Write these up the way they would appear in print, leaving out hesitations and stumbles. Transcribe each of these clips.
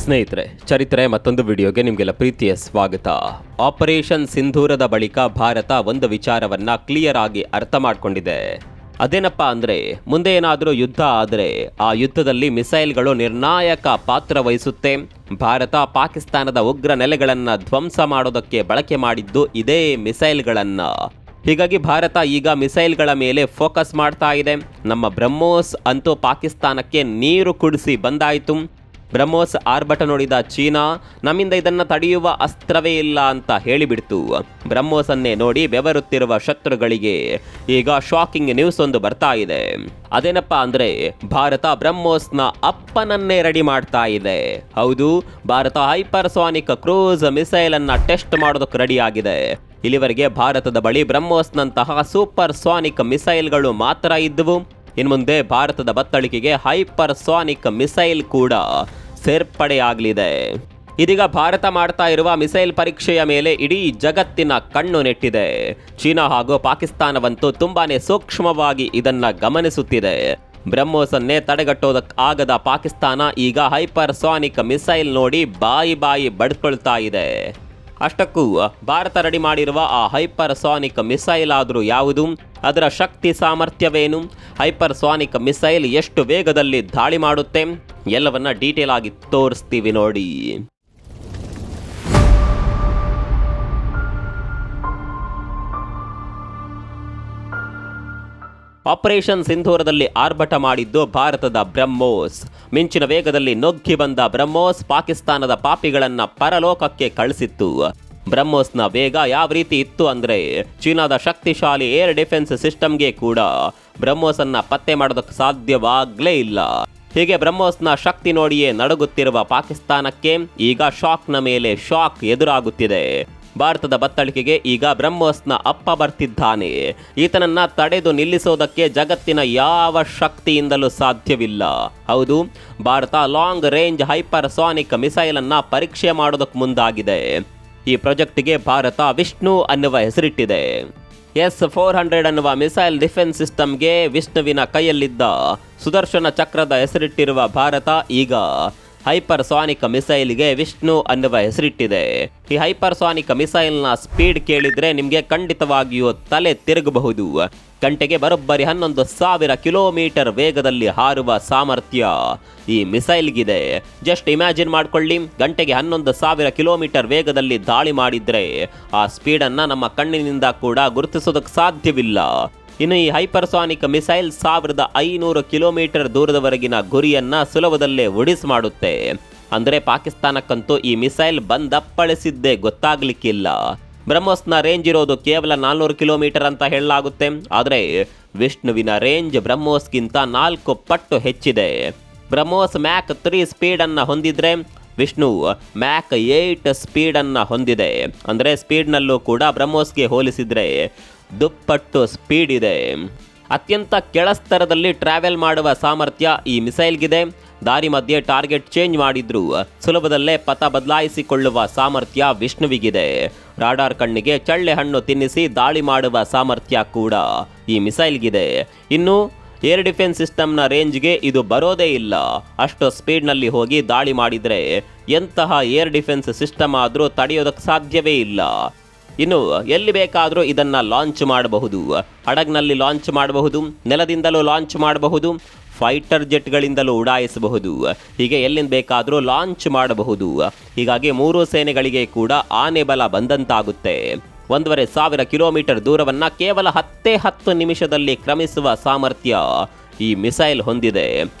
ಸ್ನೇಹಿತರೆ, ಚರಿತ್ರೆ ಮತ್ತೊಂದು ವಿಡಿಯೋಗೆ ನಿಮಗೆಲ್ಲ ಪ್ರೀತಿಯ ಸ್ವಾಗತ. ಆಪರೇಷನ್ ಸಿಂಧೂರದ ಬಳಿಕ ಭಾರತ ಒಂದು ವಿಚಾರವನ್ನ ಕ್ಲಿಯರ್ ಆಗಿ ಅರ್ಥ ಮಾಡಿಕೊಂಡಿದೆ. ಅದೇನಪ್ಪ ಅಂದ್ರೆ, ಮುಂದೆ ಏನಾದರೂ ಯುದ್ಧ ಆದರೆ ಆ ಯುದ್ಧದಲ್ಲಿ ಮಿಸೈಲ್ಗಳು ನಿರ್ಣಾಯಕ ಪಾತ್ರ ವಹಿಸುತ್ತೆ. ಭಾರತ ಪಾಕಿಸ್ತಾನದ ಉಗ್ರ ನೆಲೆಗಳನ್ನು ಧ್ವಂಸ ಮಾಡೋದಕ್ಕೆ ಬಳಕೆ ಮಾಡಿದ್ದು ಇದೇ ಮಿಸೈಲ್ಗಳನ್ನ. ಹೀಗಾಗಿ ಭಾರತ ಈಗ ಮಿಸೈಲ್ಗಳ ಮೇಲೆ ಫೋಕಸ್ ಮಾಡ್ತಾ ಇದೆ. ನಮ್ಮ ಬ್ರಹ್ಮೋಸ್ ಅಂತೂ ಪಾಕಿಸ್ತಾನಕ್ಕೆ ನೀರು ಕುಡಿಸಿ ಬಂದಾಯಿತು. ಬ್ರಹ್ಮೋಸ್ ಆರ್ಭಟ ನೋಡಿದ ಚೀನಾ ನಮ್ಮಿಂದ ಇದನ್ನು ತಡೆಯುವ ಅಸ್ತ್ರವೇ ಇಲ್ಲ ಅಂತ ಹೇಳಿಬಿಡ್ತು. ಬ್ರಹ್ಮೋಸನ್ನೇ ನೋಡಿ ಬೆವರುತ್ತಿರುವ ಶತ್ರುಗಳಿಗೆ ಈಗ ಶಾಕಿಂಗ್ ನ್ಯೂಸ್ ಒಂದು ಬರ್ತಾ ಇದೆ. ಅದೇನಪ್ಪ ಅಂದ್ರೆ, ಭಾರತ ಬ್ರಹ್ಮೋಸ್ನ ಅಪ್ಪನನ್ನೇ ರೆಡಿ ಮಾಡ್ತಾ ಇದೆ. ಹೌದು, ಭಾರತ ಹೈಪರ್ಸಾನಿಕ್ ಕ್ರೂಸ್ ಮಿಸೈಲ್ ಅನ್ನ ಟೆಸ್ಟ್ ಮಾಡೋದಕ್ಕೆ ರೆಡಿ ಆಗಿದೆ. ಇಲ್ಲಿವರೆಗೆ ಭಾರತದ ಬಳಿ ಬ್ರಹ್ಮೋಸ್ನಂತಹ ಸೂಪರ್ ಸಾನಿಕ್ ಮಿಸೈಲ್ಗಳು ಮಾತ್ರ ಇದ್ದವು. ಇನ್ನು ಮುಂದೆ ಭಾರತದ ಬತ್ತಳಿಕೆಗೆ ಹೈಪರ್ಸಾನಿಕ್ ಮಿಸೈಲ್ ಕೂಡ ಸೇರ್ಪಡೆಯಾಗಲಿದೆ. ಇದೀಗ ಭಾರತ ಮಾಡ್ತಾ ಇರುವ ಮಿಸೈಲ್ ಪರೀಕ್ಷೆಯ ಮೇಲೆ ಇಡೀ ಜಗತ್ತಿನ ಕಣ್ಣು ನೆಟ್ಟಿದೆ. ಚೀನಾ ಹಾಗೂ ಪಾಕಿಸ್ತಾನವಂತೂ ತುಂಬಾನೇ ಸೂಕ್ಷ್ಮವಾಗಿ ಇದನ್ನ ಗಮನಿಸುತ್ತಿದೆ. ಬ್ರಹ್ಮೋಸನ್ನೇ ತಡೆಗಟ್ಟೋದಕ್ಕಾಗದ ಪಾಕಿಸ್ತಾನ ಈಗ ಹೈಪರ್ಸಾನಿಕ್ ಮಿಸೈಲ್ ನೋಡಿ ಬಾಯಿ ಬಡ್ಕೊಳ್ತಾ ಇದೆ. ಅಷ್ಟಕ್ಕೂ ಭಾರತ ರೆಡಿ ಮಾಡಿರುವ ಆ ಹೈಪರ್ಸಾನಿಕ್ ಮಿಸೈಲ್ ಆದರೂ ಯಾವುದು, ಅದರ ಶಕ್ತಿ ಸಾಮರ್ಥ್ಯವೇನು, ಹೈಪರ್ಸಾನಿಕ್ ಮಿಸೈಲ್ ಎಷ್ಟು ವೇಗದಲ್ಲಿ ದಾಳಿ ಮಾಡುತ್ತೆ, ಎಲ್ಲವನ್ನ ಡೀಟೇಲ್ ಆಗಿ ತೋರಿಸ್ತೀವಿ ನೋಡಿ. ಆಪರೇಷನ್ ಸಿಂಧೂರದಲ್ಲಿ ಆರ್ಭಟ ಮಾಡಿದ್ದು ಭಾರತದ ಬ್ರಹ್ಮೋಸ್. ಮಿಂಚಿನ ವೇಗದಲ್ಲಿ ನುಗ್ಗಿ ಬಂದ ಬ್ರಹ್ಮೋಸ್ ಪಾಕಿಸ್ತಾನದ ಪಾಪಿಗಳನ್ನ ಪರಲೋಕಕ್ಕೆ ಕಳಿಸಿತ್ತು. ಬ್ರಹ್ಮೋಸ್ನ ವೇಗ ಯಾವ ರೀತಿ ಇತ್ತು ಅಂದ್ರೆ, ಚೀನಾದ ಶಕ್ತಿಶಾಲಿ ಏರ್ ಡಿಫೆನ್ಸ್ ಸಿಸ್ಟಮ್ಗೆ ಕೂಡ ಬ್ರಹ್ಮೋಸನ್ನ ಪತ್ತೆ ಮಾಡೋದಕ್ಕೆ ಸಾಧ್ಯವಾಗಲೇ ಇಲ್ಲ. ಹೀಗೆ ಬ್ರಹ್ಮೋಸ್ನ ಶಕ್ತಿ ನೋಡಿಯೇ ನಡುಗುತ್ತಿರುವ ಪಾಕಿಸ್ತಾನಕ್ಕೆ ಈಗ ಶಾಕ್ನ ಮೇಲೆ ಶಾಕ್ ಎದುರಾಗುತ್ತಿದೆ. ಭಾರತದ ಬತ್ತಳಿಕೆಗೆ ಈಗ ಬ್ರಹ್ಮೋಸ್ನ ಅಪ್ಪ ಬರ್ತಿದ್ದಾನೆ. ಈತನನ್ನ ತಡೆದು ನಿಲ್ಲಿಸೋದಕ್ಕೆ ಜಗತ್ತಿನ ಯಾವ ಶಕ್ತಿಯಿಂದಲೂ ಸಾಧ್ಯವಿಲ್ಲ. ಹೌದು, Bharat long range hypersonic missile ಅನ್ನ ಪರೀಕ್ಷೆ ಮಾಡೋದಕ್ಕೆ ಮುಂದಾಗಿದೆ. ಈ ಪ್ರಾಜೆಕ್ಟ್ಗೆ ಭಾರತ ವಿಷ್ಣು ಅನ್ನುವ ಹೆಸರಿಟ್ಟಿದೆ. S-400 ಅನ್ನುವ ಮಿಸೈಲ್ ಡಿಫೆನ್ಸ್ ಸಿಸ್ಟಮ್ಗೆ ವಿಷ್ಣುವಿನ ಕೈಯಲ್ಲಿದ್ದ ಸುದರ್ಶನ ಚಕ್ರದ ಹೆಸರಿಟ್ಟಿರುವ ಭಾರತ ಈಗ ಹೈಪರ್ಸಾನಿಕ್ ಮಿಸೈಲ್ಗೆ ವಿಷ್ಣು ಅನ್ನುವ ಹೆಸರಿಟ್ಟಿದೆ. ಈ ಹೈಪರ್ಸಾನಿಕ್ ಮಿಸೈಲ್ನ ಸ್ಪೀಡ್ ಕೇಳಿದ್ರೆ ನಿಮಗೆ ಖಂಡಿತವಾಗಿಯೂ ತಲೆ ತಿರುಗಬಹುದು. ಗಂಟೆಗೆ ಬರೋಬ್ಬರಿ 11,000 ಕಿಲೋಮೀಟರ್ ವೇಗದಲ್ಲಿ ಹಾರುವ ಸಾಮರ್ಥ್ಯ ಈ ಮಿಸೈಲ್ಗಿದೆ. ಜಸ್ಟ್ ಇಮ್ಯಾಜಿನ್ ಮಾಡ್ಕೊಳ್ಳಿ, ಗಂಟೆಗೆ 11,000 ಕಿಲೋಮೀಟರ್ ವೇಗದಲ್ಲಿ ದಾಳಿ ಮಾಡಿದ್ರೆ ಆ ಸ್ಪೀಡನ್ನು ನಮ್ಮ ಕಣ್ಣಿನಿಂದ ಕೂಡ ಗುರುತಿಸೋದಕ್ಕೆ ಸಾಧ್ಯವಿಲ್ಲ. ಇನ್ನು ಈ ಹೈಪರ್ಸಾನಿಕ್ ಮಿಸೈಲ್ 1,500 ಕಿಲೋಮೀಟರ್ ದೂರದವರೆಗಿನ ಗುರಿಯನ್ನ ಸುಲಭದಲ್ಲೇ ಒಡಿಸ್ ಮಾಡುತ್ತೆ. ಅಂದರೆ ಪಾಕಿಸ್ತಾನಕ್ಕಂತೂ ಈ ಮಿಸೈಲ್ ಬಂದಪ್ಪಳಿಸಿದ್ದೇ ಗೊತ್ತಾಗ್ಲಿಕ್ಕಿಲ್ಲ. ಬ್ರಹ್ಮೋಸ್ನ ರೇಂಜ್ ಇರೋದು ಕೇವಲ 400 ಕಿಲೋಮೀಟರ್ ಅಂತ ಹೇಳಲಾಗುತ್ತೆ. ಆದರೆ ವಿಷ್ಣುವಿನ ರೇಂಜ್ ಬ್ರಹ್ಮೋಸ್ಗಿಂತ 4 ಪಟ್ಟು ಹೆಚ್ಚಿದೆ. ಬ್ರಹ್ಮೋಸ್ ಮ್ಯಾಕ್ 3 ಸ್ಪೀಡನ್ನು ಹೊಂದಿದ್ರೆ ವಿಷ್ಣು ಮ್ಯಾಕ್ 8 ಸ್ಪೀಡನ್ನು ಹೊಂದಿದೆ. ಅಂದರೆ ಸ್ಪೀಡ್ನಲ್ಲೂ ಕೂಡ ಬ್ರಹ್ಮೋಸ್ಗೆ ಹೋಲಿಸಿದ್ರೆ ದುಪ್ಪಟ್ಟು ಸ್ಪೀಡ್ ಇದೆ. ಅತ್ಯಂತ ಕೆಳಸ್ತರದಲ್ಲಿ ಟ್ರಾವೆಲ್ ಮಾಡುವ ಸಾಮರ್ಥ್ಯ ಈ ಮಿಸೈಲ್ಗಿದೆ. ದಾರಿ ಮಧ್ಯೆ ಟಾರ್ಗೆಟ್ ಚೇಂಜ್ ಮಾಡಿದ್ರು ಸುಲಭದಲ್ಲೇ ಪಥ ಬದಲಾಯಿಸಿಕೊಳ್ಳುವ ಸಾಮರ್ಥ್ಯ ವಿಷ್ಣುವಿಗಿದೆ. ರಾಡಾರ್ ಕಣ್ಣಿಗೆ ಚಳ್ಳೆ ಹಣ್ಣು ತಿನ್ನಿಸಿ ದಾಳಿ ಮಾಡುವ ಸಾಮರ್ಥ್ಯ ಕೂಡ ಈ ಮಿಸೈಲ್ಗಿದೆ. ಇನ್ನು ಏರ್ ಡಿಫೆನ್ಸ್ ಸಿಸ್ಟಮ್ನ ರೇಂಜ್ಗೆ ಇದು ಬರೋದೇ ಇಲ್ಲ. ಅಷ್ಟು ಸ್ಪೀಡ್ನಲ್ಲಿ ಹೋಗಿ ದಾಳಿ ಮಾಡಿದರೆ ಎಂತಹ ಏರ್ ಡಿಫೆನ್ಸ್ ಸಿಸ್ಟಮ್ ಆದರೂ ತಡೆಯೋದಕ್ಕೆ ಸಾಧ್ಯವೇ ಇಲ್ಲ. ಇನ್ನು ಎಲ್ಲಿ ಬೇಕಾದರೂ ಇದನ್ನ ಲಾಂಚ್ ಮಾಡಬಹುದು. ಹಡಗ್ನಲ್ಲಿ ಲಾಂಚ್ ಮಾಡಬಹುದು, ನೆಲದಿಂದಲೂ ಲಾಂಚ್ ಮಾಡಬಹುದು, ಫೈಟರ್ ಜೆಟ್ಗಳಿಂದಲೂ ಉಡಾಯಿಸಬಹುದು. ಹೀಗೆ ಎಲ್ಲಿಂದ ಬೇಕಾದರೂ ಲಾಂಚ್ ಮಾಡಬಹುದು. ಹೀಗಾಗಿ 3 ಸೇನೆಗಳಿಗೆ ಕೂಡ ಆನೆ ಬಲ ಬಂದಂತಾಗುತ್ತೆ. 1,500 ಕಿಲೋಮೀಟರ್ ದೂರವನ್ನ ಕೇವಲ 10 ನಿಮಿಷದಲ್ಲಿ ಕ್ರಮಿಸುವ ಸಾಮರ್ಥ್ಯ ಈ ಮಿಸೈಲ್ ಹೊಂದಿದೆ.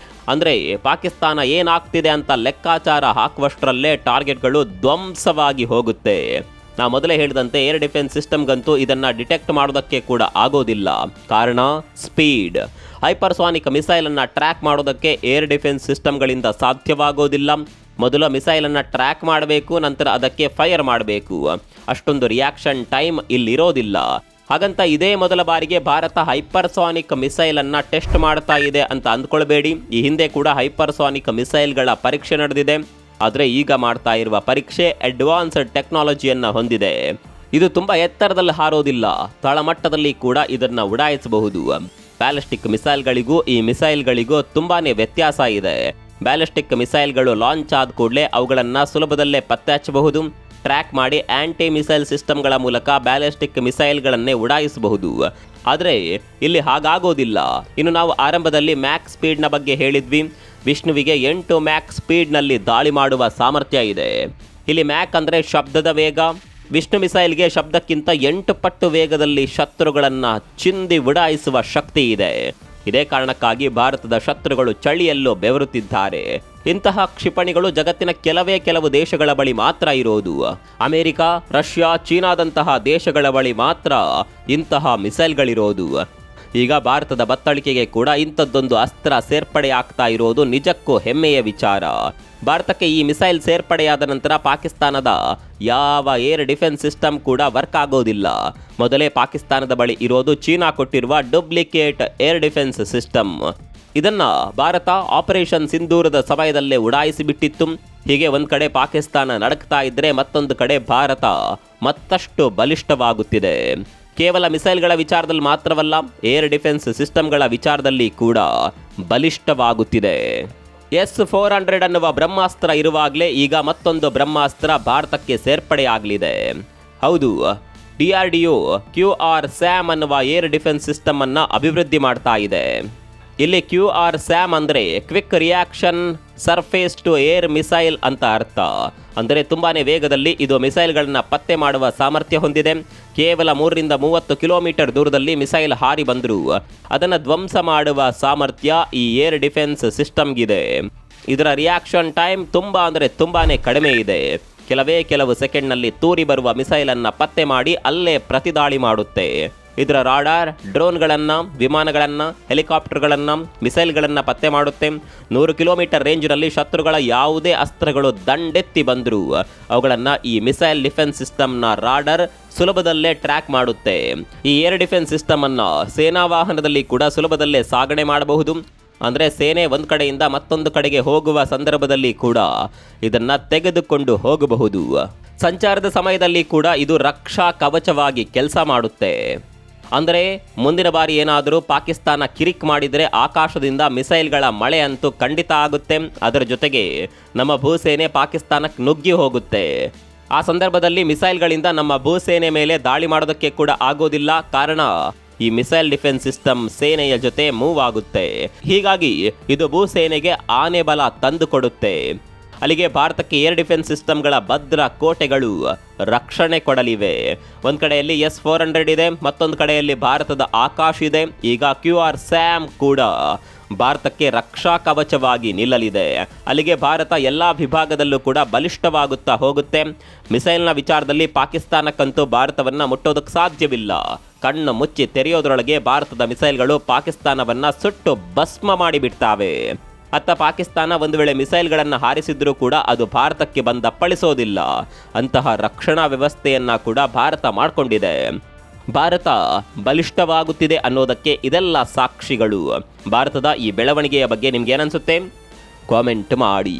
ಅಂದರೆ ಪಾಕಿಸ್ತಾನ ಏನಾಗ್ತಿದೆ ಅಂತ ಲೆಕ್ಕಾಚಾರ ಹಾಕುವಷ್ಟರಲ್ಲೇ ಟಾರ್ಗೆಟ್ಗಳು ಧ್ವಂಸವಾಗಿ ಹೋಗುತ್ತೆ. ನಾ ಮೊದಲೇ ಹೇಳಿದಂತೆ ಏರ್ ಡಿಫೆನ್ಸ್ ಸಿಸ್ಟಮ್ಗಂತೂ ಇದನ್ನ ಡಿಟೆಕ್ಟ್ ಮಾಡೋದಕ್ಕೆ ಕೂಡ ಆಗೋದಿಲ್ಲ. ಕಾರಣ ಸ್ಪೀಡ್. ಹೈಪರ್ಸಾನಿಕ್ ಮಿಸೈಲನ್ನು ಟ್ರ್ಯಾಕ್ ಮಾಡೋದಕ್ಕೆ ಏರ್ ಡಿಫೆನ್ಸ್ ಸಿಸ್ಟಮ್ಗಳಿಂದ ಸಾಧ್ಯವಾಗೋದಿಲ್ಲ. ಮೊದಲು ಮಿಸೈಲನ್ನು ಟ್ರ್ಯಾಕ್ ಮಾಡಬೇಕು, ನಂತರ ಅದಕ್ಕೆ ಫೈರ್ ಮಾಡಬೇಕು. ಅಷ್ಟೊಂದು ರಿಯಾಕ್ಷನ್ ಟೈಮ್ ಇಲ್ಲಿರೋದಿಲ್ಲ. ಹಾಗಂತ ಇದೇ ಮೊದಲ ಬಾರಿಗೆ ಭಾರತ ಹೈಪರ್ಸಾನಿಕ್ ಮಿಸೈಲನ್ನು ಟೆಸ್ಟ್ ಮಾಡ್ತಾ ಇದೆ ಅಂತ ಅಂದ್ಕೊಳ್ಬೇಡಿ. ಈ ಹಿಂದೆ ಕೂಡ ಹೈಪರ್ಸಾನಿಕ್ ಮಿಸೈಲ್ಗಳ ಪರೀಕ್ಷೆ ನಡೆದಿದೆ. ಆದರೆ ಈಗ ಮಾಡ್ತಾ ಇರುವ ಪರೀಕ್ಷೆ ಅಡ್ವಾನ್ಸ್ಡ್ ಟೆಕ್ನಾಲಜಿಯನ್ನು ಹೊಂದಿದೆ. ಇದು ತುಂಬ ಎತ್ತರದಲ್ಲಿ ಹಾರೋದಿಲ್ಲ, ತಳಮಟ್ಟದಲ್ಲಿ ಕೂಡ ಇದನ್ನು ಉಡಾಯಿಸಬಹುದು. ಬ್ಯಾಲಿಸ್ಟಿಕ್ ಮಿಸೈಲ್ಗಳಿಗೂ ಈ ಮಿಸೈಲ್ಗಳಿಗೂ ತುಂಬಾನೇ ವ್ಯತ್ಯಾಸ ಇದೆ. ಬ್ಯಾಲಿಸ್ಟಿಕ್ ಮಿಸೈಲ್ಗಳು ಲಾಂಚ್ ಆದ ಕೂಡಲೇ ಅವುಗಳನ್ನು ಸುಲಭದಲ್ಲೇ ಪತ್ತೆ ಹಚ್ಚಬಹುದು, ಟ್ರ್ಯಾಕ್ ಮಾಡಿ ಆಂಟಿ ಮಿಸೈಲ್ ಸಿಸ್ಟಮ್ಗಳ ಮೂಲಕ ಬ್ಯಾಲಿಸ್ಟಿಕ್ ಮಿಸೈಲ್ಗಳನ್ನೇ ಉಡಾಯಿಸಬಹುದು. ಆದರೆ ಇಲ್ಲಿ ಹಾಗಾಗೋದಿಲ್ಲ. ಇನ್ನು ನಾವು ಆರಂಭದಲ್ಲಿ ಮ್ಯಾಕ್ ಸ್ಪೀಡ್ನ ಬಗ್ಗೆ ಹೇಳಿದ್ವಿ. ವಿಷ್ಣುವಿಗೆ 8 ಮ್ಯಾಕ್ ಸ್ಪೀಡ್ನಲ್ಲಿ ದಾಳಿ ಮಾಡುವ ಸಾಮರ್ಥ್ಯ ಇದೆ. ಇಲ್ಲಿ ಮ್ಯಾಕ್ ಅಂದರೆ ಶಬ್ದದ ವೇಗ. ವಿಷ್ಣು ಮಿಸೈಲ್ಗೆ ಶಬ್ದಕ್ಕಿಂತ 8 ಪಟ್ಟು ವೇಗದಲ್ಲಿ ಶತ್ರುಗಳನ್ನು ಚಿಂದಿ ಉಡಾಯಿಸುವ ಶಕ್ತಿ ಇದೆ. ಇದೇ ಕಾರಣಕ್ಕಾಗಿ ಭಾರತದ ಶತ್ರುಗಳು ಚಳಿಯಲ್ಲೂ ಬೆವರುತ್ತಿದ್ದಾರೆ. ಇಂತಹ ಕ್ಷಿಪಣಿಗಳು ಜಗತ್ತಿನ ಕೆಲವು ದೇಶಗಳ ಬಳಿ ಮಾತ್ರ ಇರೋದು. ಅಮೆರಿಕ, ರಷ್ಯಾ, ಚೀನಾದಂತಹ ದೇಶಗಳ ಬಳಿ ಮಾತ್ರ ಇಂತಹ ಮಿಸೈಲ್ಗಳಿರೋದು. ಈಗ ಭಾರತದ ಬತ್ತಳಿಕೆಗೆ ಕೂಡ ಇಂಥದ್ದೊಂದು ಅಸ್ತ್ರ ಸೇರ್ಪಡೆ ಆಗ್ತಾ ಇರೋದು ನಿಜಕ್ಕೂ ಹೆಮ್ಮೆಯ ವಿಚಾರ. ಭಾರತಕ್ಕೆ ಈ ಮಿಸೈಲ್ ಸೇರ್ಪಡೆಯಾದ ನಂತರ ಪಾಕಿಸ್ತಾನದ ಯಾವ ಏರ್ ಡಿಫೆನ್ಸ್ ಸಿಸ್ಟಮ್ ಕೂಡ ವರ್ಕ್ ಆಗೋದಿಲ್ಲ. ಮೊದಲೇ ಪಾಕಿಸ್ತಾನದ ಬಳಿ ಇರೋದು ಚೀನಾ ಕೊಟ್ಟಿರುವ ಡೂಪ್ಲಿಕೇಟ್ ಏರ್ ಡಿಫೆನ್ಸ್ ಸಿಸ್ಟಮ್. ಇದನ್ನ ಭಾರತ ಆಪರೇಷನ್ ಸಿಂಧೂರದ ಸಮಯದಲ್ಲೇ ಉಡಾಯಿಸಿಬಿಟ್ಟಿತ್ತು. ಹೀಗೆ ಒಂದ್ ಕಡೆ ಪಾಕಿಸ್ತಾನ ನಡಕ್ತಾ ಇದ್ರೆ ಮತ್ತೊಂದು ಕಡೆ ಭಾರತ ಮತ್ತಷ್ಟು ಬಲಿಷ್ಠವಾಗುತ್ತಿದೆ. ಕೇವಲ ಮಿಸೈಲ್ಗಳ ವಿಚಾರದಲ್ಲಿ ಮಾತ್ರವಲ್ಲ, ಏರ್ ಡಿಫೆನ್ಸ್ ಸಿಸ್ಟಮ್ಗಳ ವಿಚಾರದಲ್ಲಿ ಕೂಡ ಬಲಿಷ್ಠವಾಗುತ್ತಿದೆ. S-400 ಅನ್ನುವ ಬ್ರಹ್ಮಾಸ್ತ್ರ ಇರುವಾಗಲೇ ಈಗ ಮತ್ತೊಂದು ಬ್ರಹ್ಮಾಸ್ತ್ರ ಭಾರತಕ್ಕೆ ಸೇರ್ಪಡೆಯಾಗಲಿದೆ. ಹೌದು, DRDO QR-SAM ಅನ್ನುವ ಏರ್ ಡಿಫೆನ್ಸ್ ಸಿಸ್ಟಮ್ ಅನ್ನ ಅಭಿವೃದ್ಧಿ ಮಾಡ್ತಾ ಇದೆ. ಇಲ್ಲಿ QR-SAM ಅಂದರೆ quick reaction surface to air missile ಅಂತ ಅರ್ಥ. ಅಂದರೆ ತುಂಬಾನೇ ವೇಗದಲ್ಲಿ ಇದು ಮಿಸೈಲ್ಗಳನ್ನ ಪತ್ತೆ ಮಾಡುವ ಸಾಮರ್ಥ್ಯ ಹೊಂದಿದೆ. ಕೇವಲ 3ರಿಂದ 30 ಕಿಲೋಮೀಟರ್ ದೂರದಲ್ಲಿ ಮಿಸೈಲ್ ಹಾರಿ ಬಂದರೂ ಅದನ್ನು ಧ್ವಂಸ ಮಾಡುವ ಸಾಮರ್ಥ್ಯ ಈ ಏರ್ ಡಿಫೆನ್ಸ್ ಸಿಸ್ಟಮ್ಗಿದೆ. ಇದರ ರಿಯಾಕ್ಷನ್ ಟೈಮ್ ತುಂಬಾನೇ ಕಡಿಮೆ ಇದೆ. ಕೆಲವು ಸೆಕೆಂಡ್ನಲ್ಲಿ ತೂರಿ ಬರುವ ಮಿಸೈಲನ್ನು ಪತ್ತೆ ಮಾಡಿ ಅಲ್ಲೇ ಪ್ರತಿದಾಳಿ ಮಾಡುತ್ತೆ. ಇದರ ರಾಡಾರ್ ಡ್ರೋನ್ಗಳನ್ನು, ವಿಮಾನಗಳನ್ನು, ಹೆಲಿಕಾಪ್ಟರ್ಗಳನ್ನು, ಮಿಸೈಲ್ಗಳನ್ನು ಪತ್ತೆ ಮಾಡುತ್ತೆ. 100 ಕಿಲೋಮೀಟರ್ ರೇಂಜ್ನಲ್ಲಿ ಶತ್ರುಗಳ ಯಾವುದೇ ಅಸ್ತ್ರಗಳು ದಂಡೆತ್ತಿ ಬಂದರೂ ಅವುಗಳನ್ನು ಈ ಮಿಸೈಲ್ ಡಿಫೆನ್ಸ್ ಸಿಸ್ಟಮ್ನ ರಾಡಾರ್ ಸುಲಭದಲ್ಲೇ ಟ್ರ್ಯಾಕ್ ಮಾಡುತ್ತೆ. ಈ ಏರ್ ಡಿಫೆನ್ಸ್ ಸಿಸ್ಟಮ್ ಅನ್ನು ಸೇನಾ ವಾಹನದಲ್ಲಿ ಕೂಡ ಸುಲಭದಲ್ಲೇ ಸಾಗಣೆ ಮಾಡಬಹುದು. ಅಂದರೆ ಸೇನೆ ಒಂದು ಕಡೆಯಿಂದ ಮತ್ತೊಂದು ಕಡೆಗೆ ಹೋಗುವ ಸಂದರ್ಭದಲ್ಲಿ ಕೂಡ ಇದನ್ನು ತೆಗೆದುಕೊಂಡು ಹೋಗಬಹುದು. ಸಂಚಾರದ ಸಮಯದಲ್ಲಿ ಕೂಡ ಇದು ರಕ್ಷಾ ಕವಚವಾಗಿ ಕೆಲಸ ಮಾಡುತ್ತೆ. ಅಂದರೆ ಮುಂದಿನ ಬಾರಿ ಏನಾದರೂ ಪಾಕಿಸ್ತಾನ ಕಿರಿಕ್ ಮಾಡಿದರೆ ಆಕಾಶದಿಂದ ಮಿಸೈಲ್ಗಳ ಮಳೆ ಅಂತೂ ಖಂಡಿತ ಆಗುತ್ತೆ. ಅದರ ಜೊತೆಗೆ ನಮ್ಮ ಭೂಸೇನೆ ಪಾಕಿಸ್ತಾನಕ್ಕೆ ನುಗ್ಗಿ ಹೋಗುತ್ತೆ. ಆ ಸಂದರ್ಭದಲ್ಲಿ ಮಿಸೈಲ್ಗಳಿಂದ ನಮ್ಮ ಭೂಸೇನೆ ಮೇಲೆ ದಾಳಿ ಮಾಡೋದಕ್ಕೆ ಕೂಡ ಆಗೋದಿಲ್ಲ. ಕಾರಣ ಈ ಮಿಸೈಲ್ ಡಿಫೆನ್ಸ್ ಸಿಸ್ಟಮ್ ಸೇನೆಯ ಜೊತೆ ಮೂವ್ ಆಗುತ್ತೆ. ಹೀಗಾಗಿ ಇದು ಭೂಸೇನೆಗೆ ಆನೆ ಬಲ ತಂದು ಕೊಡುತ್ತೆ. ಅಲ್ಲಿಗೆ ಭಾರತಕ್ಕೆ ಏರ್ ಡಿಫೆನ್ಸ್ ಸಿಸ್ಟಮ್ಗಳ ಭದ್ರ ಕೋಟೆಗಳು ರಕ್ಷಣೆ ಕೊಡಲಿವೆ. ಒಂದು ಕಡೆಯಲ್ಲಿ S-400 ಇದೆ, ಮತ್ತೊಂದು ಕಡೆಯಲ್ಲಿ ಭಾರತದ ಆಕಾಶ್ ಇದೆ. ಈಗ QR-SAM ಕೂಡ ಭಾರತಕ್ಕೆ ರಕ್ಷಾ ಕವಚವಾಗಿ ನಿಲ್ಲಲಿದೆ. ಅಲ್ಲಿಗೆ ಭಾರತ ಎಲ್ಲ ವಿಭಾಗದಲ್ಲೂ ಕೂಡ ಬಲಿಷ್ಠವಾಗುತ್ತಾ ಹೋಗುತ್ತೆ. ಮಿಸೈಲ್ನ ವಿಚಾರದಲ್ಲಿ ಪಾಕಿಸ್ತಾನಕ್ಕಂತೂ ಭಾರತವನ್ನು ಮುಟ್ಟೋದಕ್ಕೆ ಸಾಧ್ಯವಿಲ್ಲ. ಕಣ್ಣು ಮುಚ್ಚಿ ತೆರೆಯೋದ್ರೊಳಗೆ ಭಾರತದ ಮಿಸೈಲ್ಗಳು ಪಾಕಿಸ್ತಾನವನ್ನು ಸುಟ್ಟು ಭಸ್ಮ ಮಾಡಿಬಿಡ್ತಾವೆ. ಅತ್ತ ಪಾಕಿಸ್ತಾನ ಒಂದು ವೇಳೆ ಮಿಸೈಲ್ಗಳನ್ನು ಹಾರಿಸಿದ್ರೂ ಕೂಡ ಅದು ಭಾರತಕ್ಕೆ ಬಂದ ಪಳಿಸೋದಿಲ್ಲ. ಅಂತಹ ರಕ್ಷಣಾ ವ್ಯವಸ್ಥೆಯನ್ನ ಕೂಡ ಭಾರತ ಮಾಡಿಕೊಂಡಿದೆ. ಭಾರತ ಬಲಿಷ್ಠವಾಗುತ್ತಿದೆ ಅನ್ನೋದಕ್ಕೆ ಇದೆಲ್ಲ ಸಾಕ್ಷಿಗಳು. ಭಾರತದ ಈ ಬೆಳವಣಿಗೆಯ ಬಗ್ಗೆ ನಿಮ್ಗೆ ಏನನ್ಸುತ್ತೆ? ಕಾಮೆಂಟ್ ಮಾಡಿ.